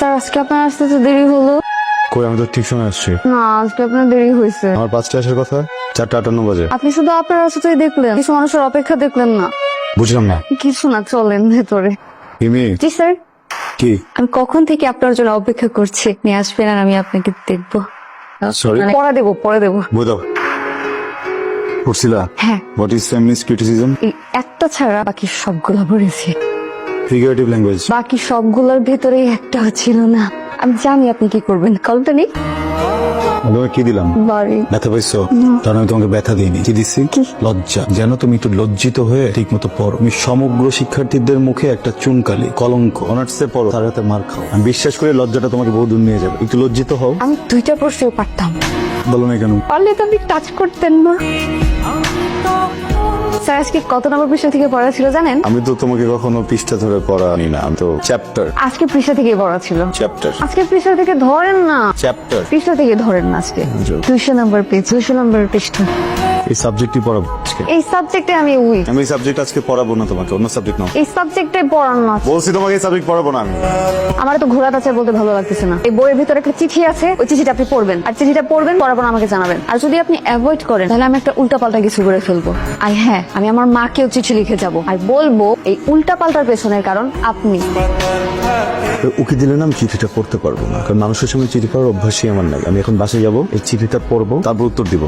Sir আজকে আপনার আসতে তো দেরি হলো। কই, আমি তো ঠিক সময় আসছি। না, আজকে আপনার দেরি হয়েছে। আমার 5টা আসার কথা, 4:58 বাজে। আপনি শুধু আপনার রাস্তাতেই দেখলেন, কিছু মানুষের অপেক্ষা দেখলেন না। বুঝলাম না। কিছু না, চলেন ভেতরে। ইমি, জি স্যার, কি? আমি কখন থেকে আপনার জন্য অপেক্ষা করছি, আপনি আসবেন আর আমি আপনাকে দেখবো। Sorry? পরে দেবো। বোঝাও। পড়ছিলা? হ্যাঁ, হোয়াট ইজ ফেমিনিস্ট ক্রিটিসিজম? এই একটা ছাড়া বাকি সবগুলো পড়েছি। Figurative language. বাকি সবগুলোর ভেতরে একটাও ছিল না। আমি জানি আপনি কি করবেন, কলটা নেই। তোমাকে কি দিলাম? বাড়ি। ব্যথা পাইছো? কারণ আমি তোমাকে ব্যথা দিইনি। কি দিচ্ছি? লজ্জা। যেন তুমি একটু লজ্জিত হয়ে ঠিক মতো পড়ো। তুমি সমগ্র শিক্ষার্থীদের মুখে একটা চুনকালি, কলঙ্ক। অনার্সে পড়ো, তার হাতে মার খাও। আমি বিশ্বাস করি লজ্জাটা তোমাকে বহু দূর নিয়ে যাবে। একটু লজ্জিত হও। আমি 2টা প্রশ্ন পারতাম। বলো না কেন? পারলে তো আপনি টাচ করতেন না। স্যার আজকে কত নম্বর পৃষ্ঠা থেকে পড়া ছিল জানেন? আমি তো তোমাকে কখনো পৃষ্ঠা ধরে পড়ানি না, আমি তো চ্যাপ্টার। আজকে পৃষ্ঠা থেকে পড়া ছিল। চ্যাপ্টার। আজকে পৃষ্ঠা থেকে ধরেন না। চ্যাপ্টার। পৃষ্ঠা থেকে ধরেন না আজকে। 200 নম্বর পেজ, 200 নম্বর পৃষ্ঠা। এই সাবজেক্টই পড়াবো আজকে। এই সাবজেক্টে আমি উইক। আমি এই সাবজেক্ট আজকে পড়াবো না তোমাকে, অন্য সাবজেক্ট নাও। এই সাবজেক্টে পড়ান না। বলছি তোমাকে এই সাবজেক্ট পড়াবো না আমি। আমার তো ঘোরা আছে বলতে ভালো লাগতেছে না। এই বইয়ের ভিতরে একটা চিঠি আছে, ওই চিঠিটা আপনি পড়বেন, আর চিঠিটা পড়বেন, পড়ার পর আমাকে জানাবেন। আর যদি আপনি অ্যাভয়েড করেন তাহলে আমি একটা উল্টাপাল্টা কিছু করে ফেলবো। আর হ্যাঁ, আমি আমার মাকেও চিঠি লিখে যাব আর বলবো এই উল্টাপাল্টার পেছনের কারণ আপনি। উকি দিলে না আমি চিঠিটা পড়তে পারবো না, কারণ মানুষের সঙ্গে চিঠি পড়ার অভ্যাসই আমার নাই। আমি এখন বাসায় যাবো, এই চিঠিটা পড়বো, তারপর উত্তর দিব।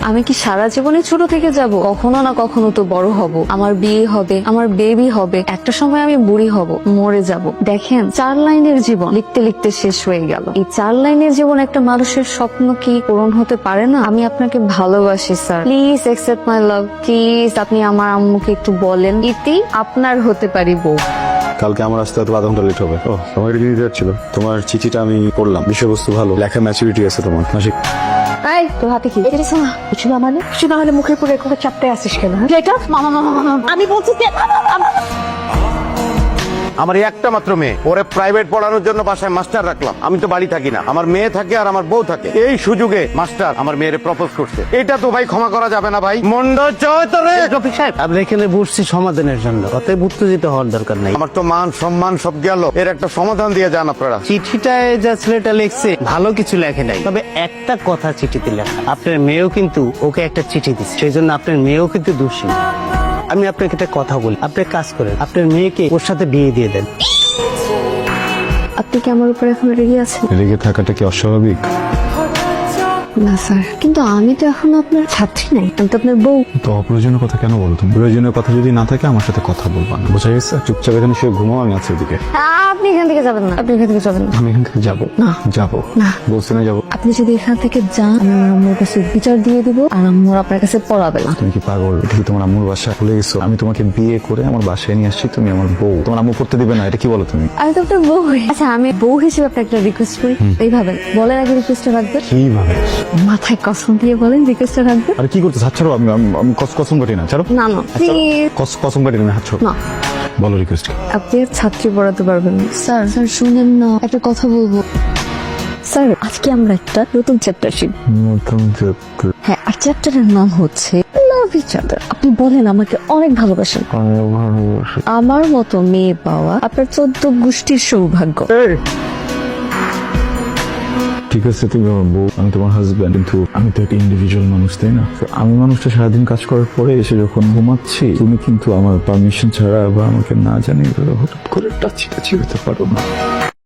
আমি কি সারা জীবনে ছোট থেকে যাব? কখনো না কখনো তো বড় হব, আমার বিয়ে হবে, আমার বেবি হবে, একটা সময় আমি বুড়ি হব, মরে যাব। দেখেন, 4 লাইনের জীবন লিখতে লিখতে শেষ হয়ে গেল। এই 4 লাইনের জীবন একটা মানুষের স্বপ্ন কি পূরণ হতে পারে না? আমি আপনাকে ভালোবাসি sir, please accept my love. Please আপনি আমার আম্মুকে একটু বলেন, ইতি আপনার হতে পারি বউ। কালকে আমার আসতে হয়তো 1/2 ঘন্টা লেট হবে। ও, তোমার এটা দিতে যাচ্ছিল। তোমার চিঠিটা আমি পড়লাম, বিষয়বস্তু ভালো, লেখা ম্যাচুরিটি আছে তোমার। মাসিক এই তোর হাতে কি? এটা কিছু না, কিছু না মানে কিছু না হলে মুখের পুরো এরকম চাপতে আসিস কেন? এটা মামা মামা মামা আমি বলছি যে আমার এই একটা মাত্র মেয়ে, ওরে প্রাইভেট পড়ানোর জন্য বাসায় মাস্টার রাখলাম। আমি তো বাড়ি থাকি না, আমার মেয়ে থাকে আর আমার বউ থাকে। এই সুযোগে মাস্টার আমার মেয়েরে প্রপোজ করছে। এটা তো ভাই ক্ষমা করা যাবে না ভাই। মন্ডল চৌধুরী রফিক সাহেব, আপনি এখানে বসছি সমাধানের জন্য, অতএব উত্তেজিত হওয়ার দরকার নাই। আমার তো মান সম্মান সব গেল, এর একটা সমাধান দিয়ে যান আপনারা। চিঠিটায় যা ছেলেটা লিখছে ভালো কিছু লেখে নাই, তবে একটা কথা চিঠিতে লেখা, আপনার মেয়েও কিন্তু ওকে একটা চিঠি দিচ্ছে, সেই জন্য আপনার মেয়েও কিন্তু দোষী। আমি আপনাকে একটা কথা বলি, আপনি এক কাজ করেন, আপনার মেয়েকে ওর সাথে বিয়ে দিয়ে দেন। আপনি কি আমার উপর এখন রেগে আছেন? রেগে থাকাটা কি অস্বাভাবিক? না স্যার, কিন্তু আমি তো এখন আপনার ছাত্রী নাই, আমি তো আপনার বউ। তো অপ্রয়োজনীয় কথা কেন বলো তুমি? প্রয়োজনীয় কথা যদি না থাকে আমার সাথে কথা বলবা না, বোঝা গেছে? চুপচাপ এখানে শুয়ে ঘুমাও, আমি আছি ওদিকে। আপনি এখান থেকে যাবেন না, আপনি এখান থেকে যাবেন না। আমি এখান থেকে যাবো না। যাবো না। বলছি না যাবো। আপনি যদি এখান থেকে যান, আমি আমার আম্মুর কাছে বিচার দিয়ে দিব আর আম্মুর আপনার কাছে পড়াবে না। তুমি কি পাগল? এটা কি তোমার আম্মুর বাসা? ভুলে গেছো আমি তোমাকে বিয়ে করে আমার বাসায় নিয়ে আসছি, তুমি আমার বউ। তোমার আম্মু পড়তে দিবে না, এটা কি বলো তুমি? আমি তো আপনার বউ। আচ্ছা, আমি বউ হিসেবে আপনাকে একটা রিকোয়েস্ট করি, এইভাবে বলেন আগে রিকোয়েস্টটা রাখবেন। কিভাবে? মাথায় কসম দিয়ে বলেন রিকোয়েস্টটা রাখবেন। আরে কি করতে? হাত ছাড়ো। আমি আমি- আমি কসম কাটি না, ছাড়ো। না না প্লিজ। কসম কাটি না, হাত ছাড়ো। না, বলো রিকোয়েস্ট। আপনি আর ছাত্রী পড়াতে পারবেন না। স্যার স্যার শুনেন না, একটা কথা বলবো। স্যার আজকে আমরা একটা নতুন চ্যাপ্টার শিখব। হ্যাঁ, আর চ্যাপ্টারের নাম হচ্ছে লাভ ইচ আদার। আপনি বলেন আমাকে অনেক ভালোবাসেন। আমার মতো মেয়ে পাওয়া আপনার 14 গোষ্ঠীর সৌভাগ্য। ঠিক আছে, তুমি আমার বউ, আমি তোমার হাজব্যান্ড, কিন্তু আমি তো একটা ইন্ডিভিজুয়াল মানুষ, তাই না? তো আমি মানুষটা সারাদিন কাজ করার পরে এসে যখন ঘুমাচ্ছি, তুমি কিন্তু আমার পারমিশন ছাড়া বা আমাকে না জানিয়ে হঠাৎ করে টাচি হতে পারো না।